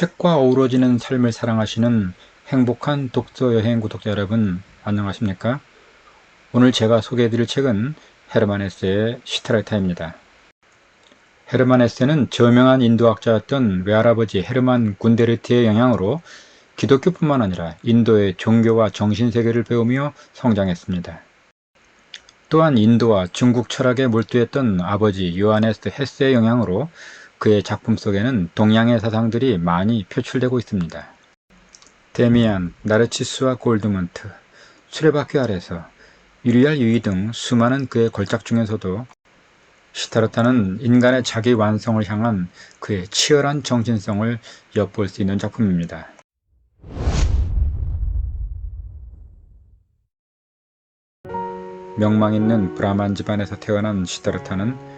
책과 어우러지는 삶을 사랑하시는 행복한 독서 여행 구독자 여러분, 안녕하십니까? 오늘 제가 소개해드릴 책은 헤르만 헤세의 시타르타입니다. 헤르만 헤세는 저명한 인도학자였던 외할아버지 헤르만 군데르트의 영향으로 기독교뿐만 아니라 인도의 종교와 정신세계를 배우며 성장했습니다. 또한 인도와 중국 철학에 몰두했던 아버지 요하네스 헤세의 영향으로 그의 작품 속에는 동양의 사상들이 많이 표출되고 있습니다. 데미안, 나르치스와 골드먼트, 수레바퀴 아래서, 유리알 유이 등 수많은 그의 걸작 중에서도 시타르타는 인간의 자기 완성을 향한 그의 치열한 정신성을 엿볼 수 있는 작품입니다. 명망 있는 브라만 집안에서 태어난 시타르타는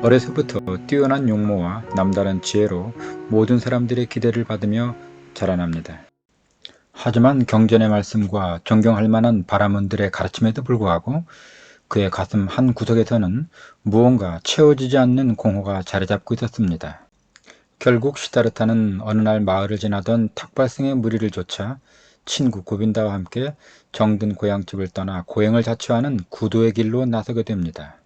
어려서부터 뛰어난 용모와 남다른 지혜로 모든 사람들의 기대를 받으며 자라납니다. 하지만 경전의 말씀과 존경할 만한 바라문들의 가르침에도 불구하고 그의 가슴 한 구석에서는 무언가 채워지지 않는 공허가 자리잡고 있었습니다. 결국 시타르타는 어느 날 마을을 지나던 탁발성의 무리를 쫓아 친구 고빈다와 함께 정든 고향집을 떠나 고행을 자처하는 구도의 길로 나서게 됩니다.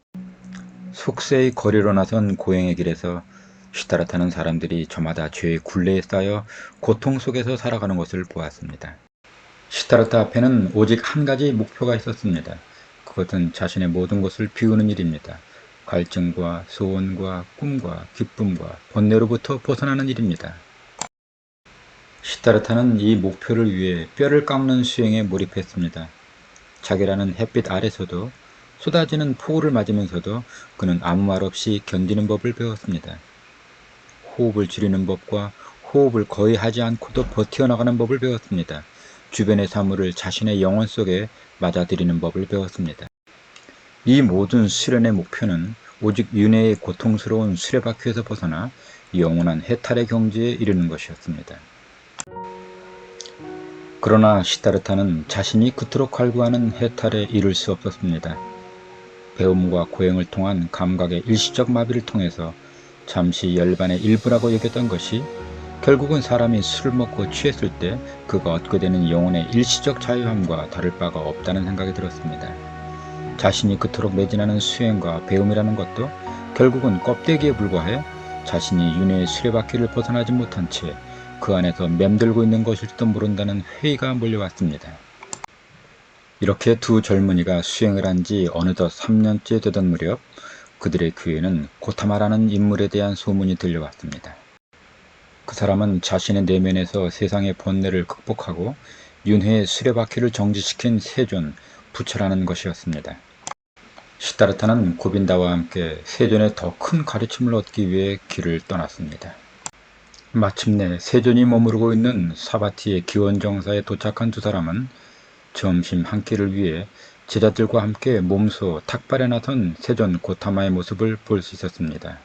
속세의 거리로 나선 고행의 길에서 시타르타는 사람들이 저마다 죄의 굴레에 쌓여 고통 속에서 살아가는 것을 보았습니다. 시타르타 앞에는 오직 한 가지 목표가 있었습니다. 그것은 자신의 모든 것을 비우는 일입니다. 갈증과 소원과 꿈과 기쁨과 번뇌로부터 벗어나는 일입니다. 시타르타는 이 목표를 위해 뼈를 깎는 수행에 몰입했습니다. 자기라는 햇빛 아래서도 쏟아지는 폭우를 맞으면서도 그는 아무 말 없이 견디는 법을 배웠습니다. 호흡을 줄이는 법과 호흡을 거의 하지 않고도 버텨나가는 법을 배웠습니다. 주변의 사물을 자신의 영혼 속에 맞아들이는 법을 배웠습니다. 이 모든 수련의 목표는 오직 윤회의 고통스러운 수레바퀴에서 벗어나 영원한 해탈의 경지에 이르는 것이었습니다. 그러나 시타르타는 자신이 그토록 갈구하는 해탈에 이를 수 없었습니다. 배움과 고행을 통한 감각의 일시적 마비를 통해서 잠시 열반의 일부라고 여겼던 것이 결국은 사람이 술을 먹고 취했을 때 그가 얻게 되는 영혼의 일시적 자유함과 다를 바가 없다는 생각이 들었습니다. 자신이 그토록 매진하는 수행과 배움이라는 것도 결국은 껍데기에 불과해 자신이 윤회의 수레바퀴를 벗어나지 못한 채 그 안에서 맴돌고 있는 것일지도 모른다는 회의가 몰려왔습니다. 이렇게 두 젊은이가 수행을 한 지 어느덧 3년째 되던 무렵 그들의 귀에는 고타마라는 인물에 대한 소문이 들려왔습니다. 그 사람은 자신의 내면에서 세상의 번뇌를 극복하고 윤회의 수레바퀴를 정지시킨 세존, 부처라는 것이었습니다. 시타르타는 고빈다와 함께 세존의 더 큰 가르침을 얻기 위해 길을 떠났습니다. 마침내 세존이 머무르고 있는 사바티의 기원정사에 도착한 두 사람은 점심 한 끼를 위해 제자들과 함께 몸소 탁발에 나선 세존 고타마의 모습을 볼 수 있었습니다.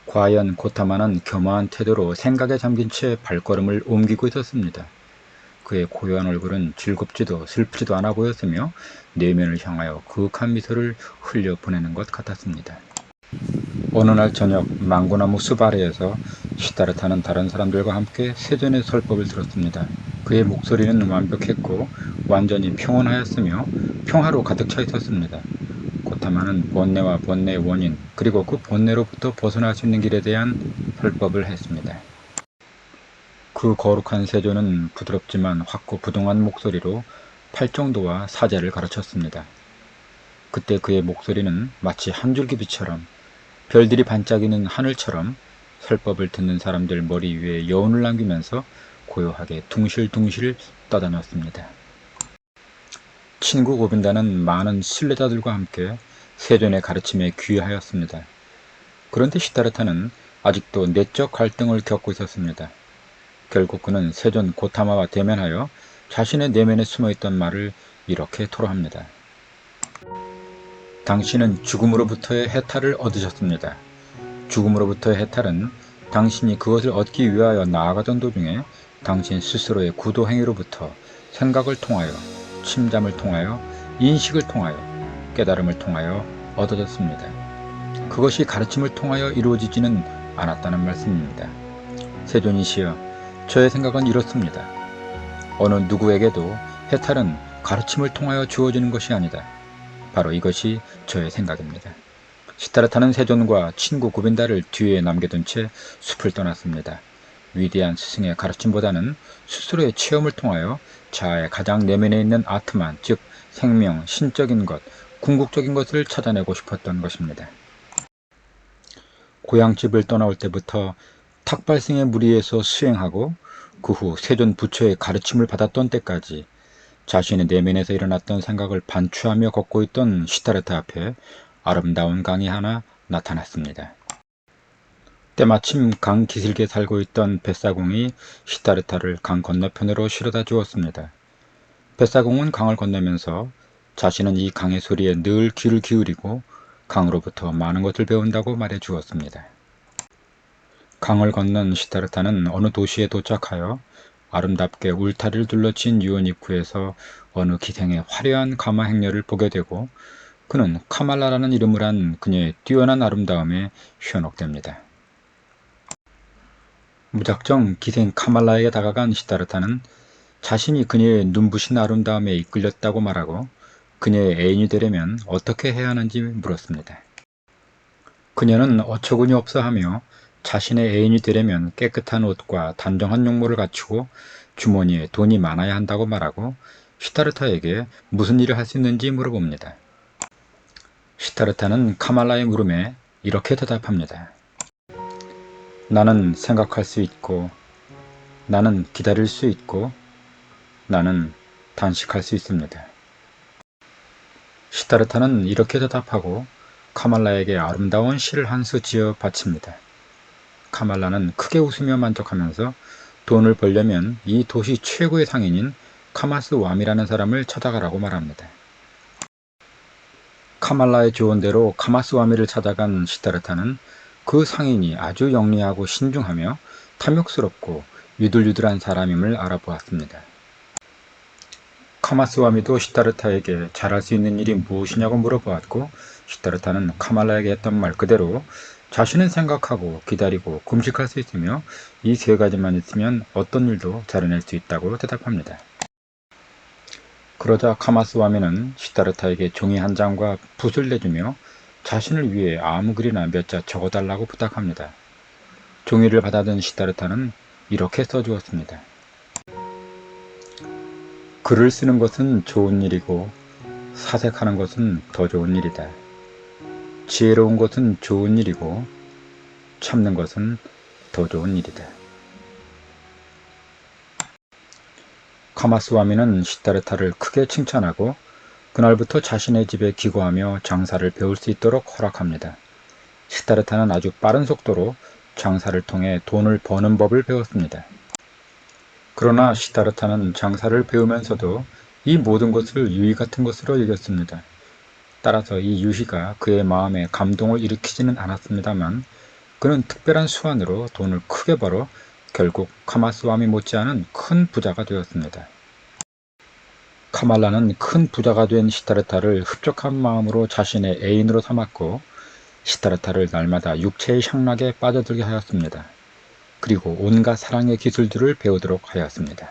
과연 고타마는 겸허한 태도로 생각에 잠긴 채 발걸음을 옮기고 있었습니다. 그의 고요한 얼굴은 즐겁지도 슬프지도 않아 보였으며 내면을 향하여 그윽한 미소를 흘려보내는 것 같았습니다. 어느 날 저녁 망고나무 숲 아래에서 시타르타는 다른 사람들과 함께 세존의 설법을 들었습니다. 그의 목소리는 완벽했고 완전히 평온하였으며 평화로 가득 차 있었습니다. 고타마는 번뇌와 번뇌의 원인 그리고 그 번뇌로부터 벗어날 수 있는 길에 대한 설법을 했습니다. 그 거룩한 세존은 부드럽지만 확고부동한 목소리로 팔정도와 사제를 가르쳤습니다. 그때 그의 목소리는 마치 한 줄기 빛처럼 별들이 반짝이는 하늘처럼 설법을 듣는 사람들 머리 위에 여운을 남기면서 고요하게 둥실둥실 떠다녔습니다. 친구 고빈다는 많은 신뢰자들과 함께 세존의 가르침에 귀하였습니다. 그런데 시타르타는 아직도 내적 갈등을 겪고 있었습니다. 결국 그는 세존 고타마와 대면하여 자신의 내면에 숨어있던 말을 이렇게 토로합니다. 당신은 죽음으로부터의 해탈을 얻으셨습니다. 죽음으로부터의 해탈은 당신이 그것을 얻기 위하여 나아가던 도중에 당신 스스로의 구도 행위로부터 생각을 통하여, 침잠을 통하여, 인식을 통하여, 깨달음을 통하여 얻어졌습니다. 그것이 가르침을 통하여 이루어지지는 않았다는 말씀입니다. 세존이시여, 저의 생각은 이렇습니다. 어느 누구에게도 해탈은 가르침을 통하여 주어지는 것이 아니다. 바로 이것이 저의 생각입니다. 시타르타는 세존과 친구 고빈다를 뒤에 남겨둔 채 숲을 떠났습니다. 위대한 스승의 가르침보다는 스스로의 체험을 통하여 자아의 가장 내면에 있는 아트만, 즉 생명, 신적인 것, 궁극적인 것을 찾아내고 싶었던 것입니다. 고향집을 떠나올 때부터 탁발생의 무리에서 수행하고 그 후 세존 부처의 가르침을 받았던 때까지 자신의 내면에서 일어났던 생각을 반추하며 걷고 있던 시타르타 앞에 아름다운 강이 하나 나타났습니다. 때마침 강 기슭에 살고 있던 뱃사공이 시타르타를 강 건너편으로 실어다 주었습니다. 뱃사공은 강을 건너면서 자신은 이 강의 소리에 늘 귀를 기울이고 강으로부터 많은 것을 배운다고 말해 주었습니다. 강을 건넌 시타르타는 어느 도시에 도착하여 아름답게 울타리를 둘러친 유원 입구에서 어느 기생의 화려한 가마 행렬을 보게 되고 그는 카말라라는 이름을 한 그녀의 뛰어난 아름다움에 현혹됩니다. 무작정 기생 카말라에게 다가간 시타르타는 자신이 그녀의 눈부신 아름다움에 이끌렸다고 말하고 그녀의 애인이 되려면 어떻게 해야 하는지 물었습니다. 그녀는 어처구니 없어 하며 자신의 애인이 되려면 깨끗한 옷과 단정한 용모를 갖추고 주머니에 돈이 많아야 한다고 말하고 시타르타에게 무슨 일을 할 수 있는지 물어봅니다. 시타르타는 카말라의 물음에 이렇게 대답합니다. 나는 생각할 수 있고, 나는 기다릴 수 있고, 나는 단식할 수 있습니다. 시타르타는 이렇게 대답하고 카말라에게 아름다운 시를 한 수 지어 바칩니다. 카말라는 크게 웃으며 만족하면서 돈을 벌려면 이 도시 최고의 상인인 카마스 왑이라는 사람을 찾아가라고 말합니다. 카말라의 조언대로 카마스 왑이를 찾아간 시타르타는 그 상인이 아주 영리하고 신중하며 탐욕스럽고 유들유들한 사람임을 알아보았습니다. 카마스 왑이도 시타르타에게 잘할 수 있는 일이 무엇이냐고 물어보았고 시타르타는 카말라에게 했던 말 그대로 자신은 생각하고 기다리고 금식할 수 있으며 이 세 가지만 있으면 어떤 일도 잘해낼 수 있다고 대답합니다. 그러자 카마스 왑이는 시타르타에게 종이 한 장과 붓을 내주며 자신을 위해 아무 글이나 몇 자 적어달라고 부탁합니다. 종이를 받아든 시타르타는 이렇게 써주었습니다. 글을 쓰는 것은 좋은 일이고 사색하는 것은 더 좋은 일이다. 지혜로운 것은 좋은 일이고 참는 것은 더 좋은 일이다. 카마스 왑이는 시타르타를 크게 칭찬하고 그날부터 자신의 집에 기거하며 장사를 배울 수 있도록 허락합니다. 시타르타는 아주 빠른 속도로 장사를 통해 돈을 버는 법을 배웠습니다. 그러나 시타르타는 장사를 배우면서도 이 모든 것을 유희 같은 것으로 여겼습니다. 따라서 이 유희가 그의 마음에 감동을 일으키지는 않았습니다만 그는 특별한 수완으로 돈을 크게 벌어 결국 카마스 왑이 못지않은 큰 부자가 되었습니다. 카말라는 큰 부자가 된 시타르타를 흡족한 마음으로 자신의 애인으로 삼았고 시타르타를 날마다 육체의 향락에 빠져들게 하였습니다. 그리고 온갖 사랑의 기술들을 배우도록 하였습니다.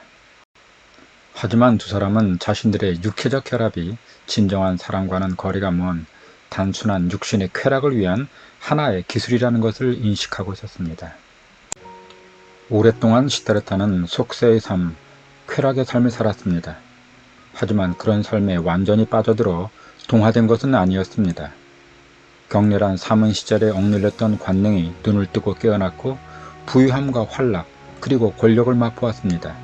하지만 두 사람은 자신들의 육체적 결합이 진정한 사랑과는 거리가 먼 단순한 육신의 쾌락을 위한 하나의 기술이라는 것을 인식하고 있었습니다. 오랫동안 시타르타는 속세의 삶, 쾌락의 삶을 살았습니다. 하지만 그런 삶에 완전히 빠져들어 동화된 것은 아니었습니다. 격렬한 사문 시절에 억눌렸던 관능이 눈을 뜨고 깨어났고 부유함과 활락 그리고 권력을 맛보았습니다.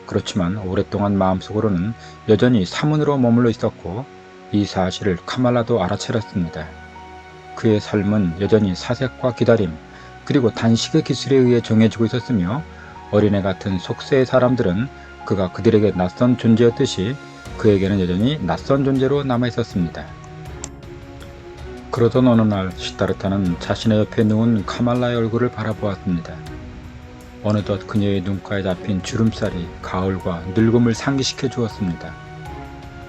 그렇지만 오랫동안 마음속으로는 여전히 사문으로 머물러 있었고 이 사실을 카말라도 알아차렸습니다. 그의 삶은 여전히 사색과 기다림 그리고 단식의 기술에 의해 정해지고 있었으며 어린애 같은 속세의 사람들은 그가 그들에게 낯선 존재였듯이 그에게는 여전히 낯선 존재로 남아있었습니다. 그러던 어느 날 시타르타는 자신의 옆에 누운 카말라의 얼굴을 바라보았습니다. 어느덧 그녀의 눈가에 잡힌 주름살이 가을과 늙음을 상기시켜 주었습니다.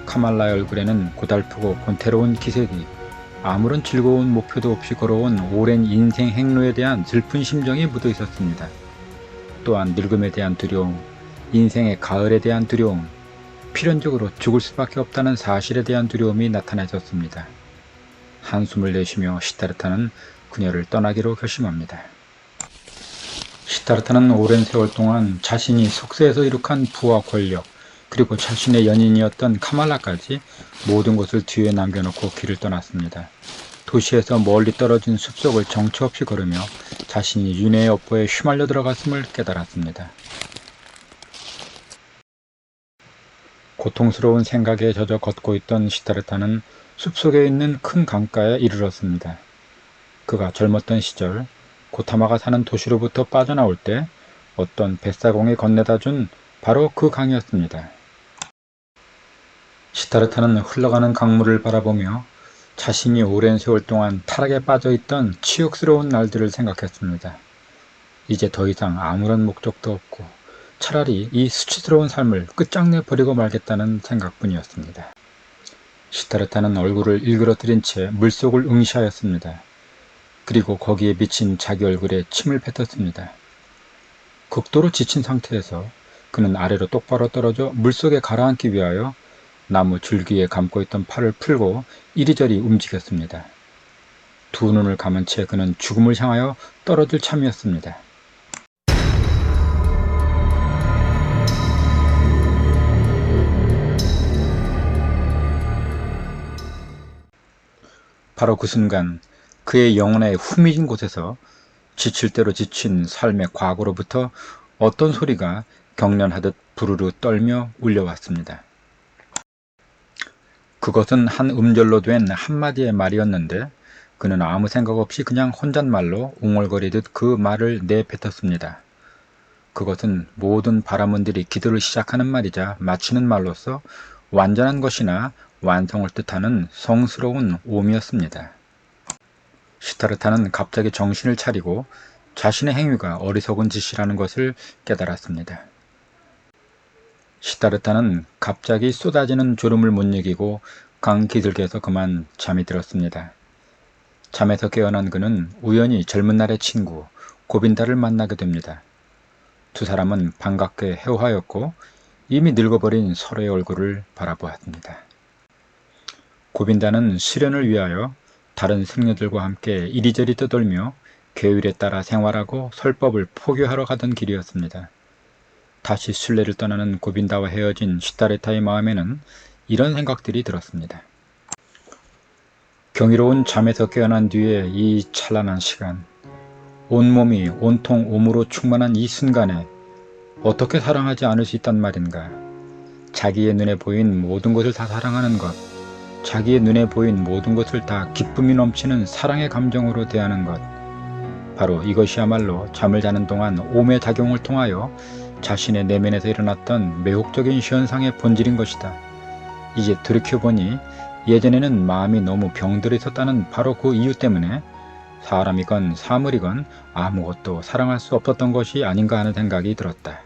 카말라의 얼굴에는 고달프고 권태로운 기색이 아무런 즐거운 목표도 없이 걸어온 오랜 인생 행로에 대한 슬픈 심정이 묻어 있었습니다. 또한 늙음에 대한 두려움, 인생의 가을에 대한 두려움, 필연적으로 죽을 수밖에 없다는 사실에 대한 두려움이 나타나졌습니다. 한숨을 내쉬며 시타르타는 그녀를 떠나기로 결심합니다. 시타르타는 오랜 세월 동안 자신이 속세에서 이룩한 부와 권력, 그리고 자신의 연인이었던 카말라까지 모든 것을 뒤에 남겨놓고 길을 떠났습니다. 도시에서 멀리 떨어진 숲속을 정처 없이 걸으며 자신이 윤회의 업보에 휘말려 들어갔음을 깨달았습니다. 고통스러운 생각에 젖어 걷고 있던 시타르타는 숲속에 있는 큰 강가에 이르렀습니다. 그가 젊었던 시절 고타마가 사는 도시로부터 빠져나올 때 어떤 뱃사공이 건네다 준 바로 그 강이었습니다. 시타르타는 흘러가는 강물을 바라보며 자신이 오랜 세월 동안 타락에 빠져있던 치욕스러운 날들을 생각했습니다. 이제 더 이상 아무런 목적도 없고 차라리 이 수치스러운 삶을 끝장내 버리고 말겠다는 생각뿐이었습니다. 시타르타는 얼굴을 일그러뜨린 채 물속을 응시하였습니다. 그리고 거기에 비친 자기 얼굴에 침을 뱉었습니다. 극도로 지친 상태에서 그는 아래로 똑바로 떨어져 물속에 가라앉기 위하여 나무 줄기에 감고 있던 팔을 풀고 이리저리 움직였습니다. 두 눈을 감은 채 그는 죽음을 향하여 떨어질 참이었습니다. 바로 그 순간 그의 영혼의 후미진 곳에서 지칠 대로 지친 삶의 과거로부터 어떤 소리가 경련하듯 부르르 떨며 울려왔습니다. 그것은 한 음절로 된 한마디의 말이었는데 그는 아무 생각 없이 그냥 혼잣말로 웅얼거리듯 그 말을 내뱉었습니다. 그것은 모든 바라문들이 기도를 시작하는 말이자 마치는 말로서 완전한 것이나 완성을 뜻하는 성스러운 오미였습니다. 시타르타는 갑자기 정신을 차리고 자신의 행위가 어리석은 짓이라는 것을 깨달았습니다. 시타르타는 갑자기 쏟아지는 졸음을 못 이기고 강 기슭에서 그만 잠이 들었습니다. 잠에서 깨어난 그는 우연히 젊은 날의 친구 고빈다를 만나게 됩니다. 두 사람은 반갑게 회화하였고 이미 늙어버린 서로의 얼굴을 바라보았습니다. 고빈다는 수련을 위하여 다른 승려들과 함께 이리저리 떠돌며 계율에 따라 생활하고 설법을 포교하러 가던 길이었습니다. 다시 순례를 떠나는 고빈다와 헤어진 시타르타의 마음에는 이런 생각들이 들었습니다. 경이로운 잠에서 깨어난 뒤에 이 찬란한 시간, 온몸이 온통 오므로 충만한 이 순간에 어떻게 사랑하지 않을 수 있단 말인가. 자기의 눈에 보인 모든 것을 다 사랑하는 것, 자기의 눈에 보인 모든 것을 다 기쁨이 넘치는 사랑의 감정으로 대하는 것, 바로 이것이야말로 잠을 자는 동안 오매 작용을 통하여 자신의 내면에서 일어났던 매혹적인 현상의 본질인 것이다. 이제 돌이켜보니 예전에는 마음이 너무 병들어 있었다는 바로 그 이유 때문에 사람이건 사물이건 아무것도 사랑할 수 없었던 것이 아닌가 하는 생각이 들었다.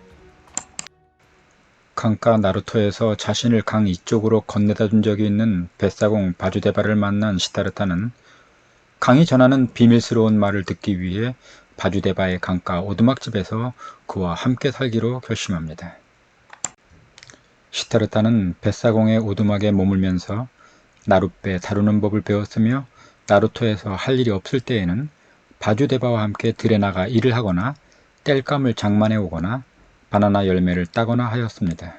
강가 나루토에서 자신을 강 이쪽으로 건네다 준 적이 있는 뱃사공 바주데바를 만난 시타르타는 강이 전하는 비밀스러운 말을 듣기 위해 바주데바의 강가 오두막집에서 그와 함께 살기로 결심합니다. 시타르타는 뱃사공의 오두막에 머물면서 나룻배 다루는 법을 배웠으며 나루토에서 할 일이 없을 때에는 바주데바와 함께 들에 나가 일을 하거나 땔감을 장만해 오거나 바나나 열매를 따거나 하였습니다.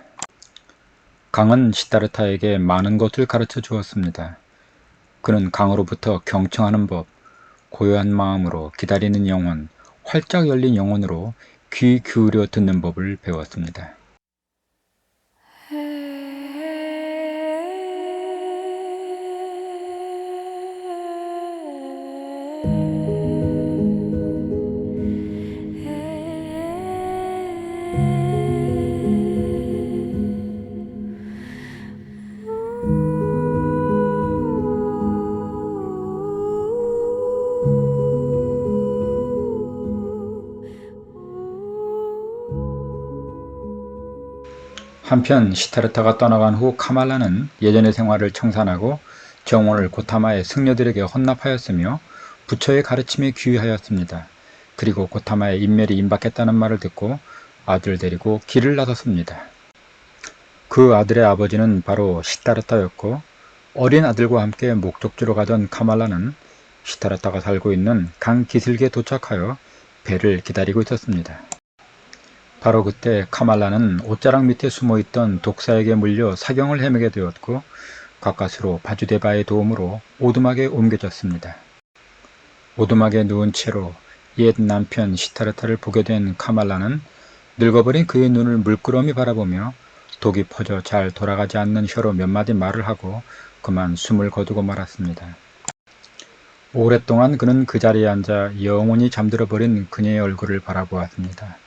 강은 시타르타에게 많은 것을 가르쳐 주었습니다. 그는 강으로부터 경청하는 법, 고요한 마음으로 기다리는 영혼, 활짝 열린 영혼으로 귀 기울여 듣는 법을 배웠습니다. 한편 시타르타가 떠나간 후 카말라는 예전의 생활을 청산하고 정원을 고타마의 승려들에게 헌납하였으며 부처의 가르침에 귀의하였습니다. 그리고 고타마의 인멸이 임박했다는 말을 듣고 아들을 데리고 길을 나섰습니다. 그 아들의 아버지는 바로 시타르타였고, 어린 아들과 함께 목적지로 가던 카말라는 시타르타가 살고 있는 강 기슭에 도착하여 배를 기다리고 있었습니다. 바로 그때 카말라는 옷자락 밑에 숨어있던 독사에게 물려 사경을 헤매게 되었고, 가까스로 바주데바의 도움으로 오두막에 옮겨졌습니다. 오두막에 누운 채로 옛 남편 시타르타를 보게 된 카말라는 늙어버린 그의 눈을 물끄러미 바라보며 독이 퍼져 잘 돌아가지 않는 혀로 몇 마디 말을 하고 그만 숨을 거두고 말았습니다. 오랫동안 그는 그 자리에 앉아 영원히 잠들어 버린 그녀의 얼굴을 바라보았습니다.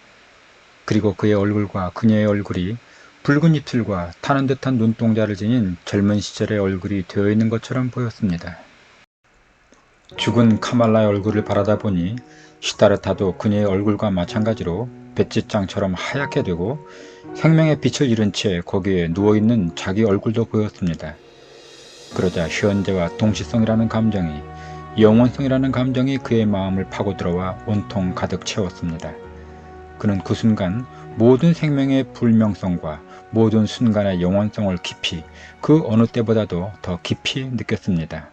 그리고 그의 얼굴과 그녀의 얼굴이 붉은 입술과 타는 듯한 눈동자를 지닌 젊은 시절의 얼굴이 되어 있는 것처럼 보였습니다. 죽은 카말라의 얼굴을 바라다 보니 시타르타도 그녀의 얼굴과 마찬가지로 배지장처럼 하얗게 되고 생명의 빛을 잃은 채 거기에 누워있는 자기 얼굴도 보였습니다. 그러자 현재와 동시성이라는 감정이, 영원성이라는 감정이 그의 마음을 파고들어와 온통 가득 채웠습니다. 그는 그 순간 모든 생명의 불명성과 모든 순간의 영원성을 깊이, 그 어느 때보다도 더 깊이 느꼈습니다.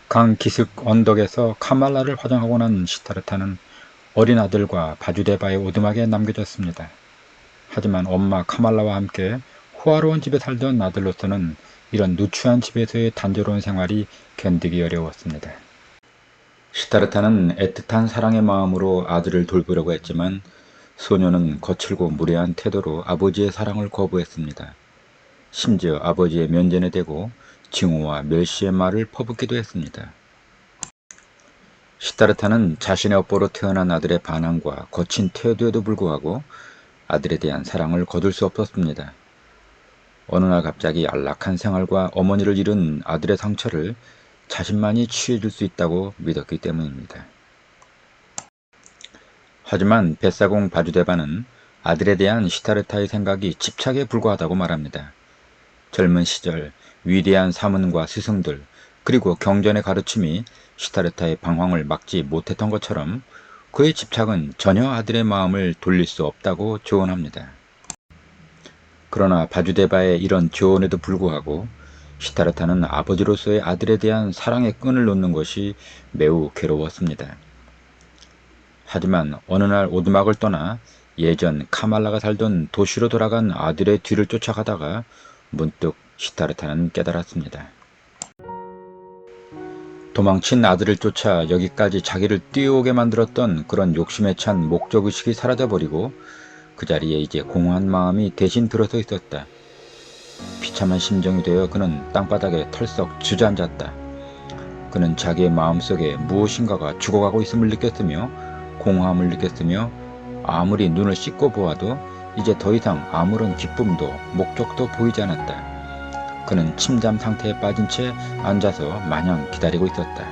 강 기슭 언덕에서 카말라를 화장하고 난 시타르타는 어린 아들과 바주데바의 오두막에 남겨졌습니다. 하지만 엄마 카말라와 함께 호화로운 집에 살던 아들로서는 이런 누추한 집에서의 단조로운 생활이 견디기 어려웠습니다. 시타르타는 애틋한 사랑의 마음으로 아들을 돌보려고 했지만 소녀는 거칠고 무례한 태도로 아버지의 사랑을 거부했습니다. 심지어 아버지의 면전에 대고 징후와 멸시의 말을 퍼붓기도 했습니다. 시타르타는 자신의 업보로 태어난 아들의 반항과 거친 태도에도 불구하고 아들에 대한 사랑을 거둘 수 없었습니다. 어느 날 갑자기 안락한 생활과 어머니를 잃은 아들의 상처를 자신만이 치유해줄 수 있다고 믿었기 때문입니다. 하지만 뱃사공 바주데바는 아들에 대한 시타르타의 생각이 집착에 불과하다고 말합니다. 젊은 시절 위대한 사문과 스승들, 그리고 경전의 가르침이 시타르타의 방황을 막지 못했던 것처럼 그의 집착은 전혀 아들의 마음을 돌릴 수 없다고 조언합니다. 그러나 바주데바의 이런 조언에도 불구하고 시타르타는 아버지로서의 아들에 대한 사랑의 끈을 놓는 것이 매우 괴로웠습니다. 하지만 어느 날 오두막을 떠나 예전 카말라가 살던 도시로 돌아간 아들의 뒤를 쫓아가다가 문득 시타르타는 깨달았습니다. 도망친 아들을 쫓아 여기까지 자기를 뛰어오게 만들었던 그런 욕심에 찬 목적의식이 사라져버리고 그 자리에 이제 공허한 마음이 대신 들어서 있었다. 비참한 심정이 되어 그는 땅바닥에 털썩 주저앉았다. 그는 자기의 마음속에 무엇인가가 죽어가고 있음을 느꼈으며 공허함을 느꼈으며 아무리 눈을 씻고 보아도 이제 더 이상 아무런 기쁨도 목적도 보이지 않았다. 그는 침잠 상태에 빠진 채 앉아서 마냥 기다리고 있었다.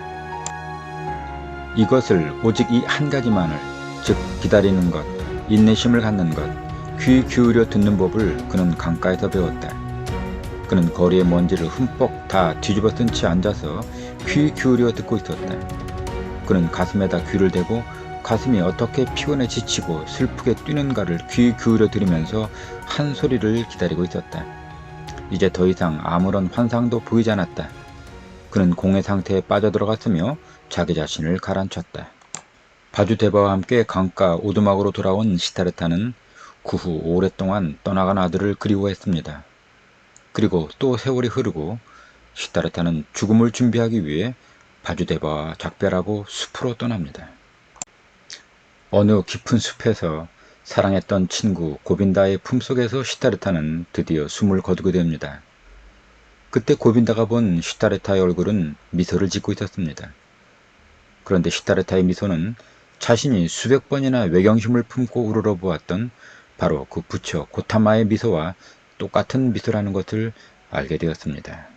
이것을 오직 이 한 가지만을, 즉 기다리는 것, 인내심을 갖는 것, 귀 기울여 듣는 법을 그는 강가에서 배웠다. 그는 거리의 먼지를 흠뻑 다 뒤집어 쓴 채 앉아서 귀 기울여 듣고 있었다. 그는 가슴에다 귀를 대고 가슴이 어떻게 피곤해 지치고 슬프게 뛰는가를 귀 기울여 들으면서 한 소리를 기다리고 있었다. 이제 더 이상 아무런 환상도 보이지 않았다. 그는 공해 상태에 빠져들어갔으며 자기 자신을 가라앉혔다. 바주데바와 함께 강가 오두막으로 돌아온 시타르타는 그 후 오랫동안 떠나간 아들을 그리워했습니다. 그리고 또 세월이 흐르고 시타르타는 죽음을 준비하기 위해 바주데바와 작별하고 숲으로 떠납니다. 어느 깊은 숲에서 사랑했던 친구 고빈다의 품속에서 시타르타는 드디어 숨을 거두게 됩니다. 그때 고빈다가 본 시타르타의 얼굴은 미소를 짓고 있었습니다. 그런데 시타르타의 미소는 자신이 수백 번이나 외경심을 품고 우러러보았던 바로 그 부처 고타마의 미소와 똑같은 미소라는 것을 알게 되었습니다.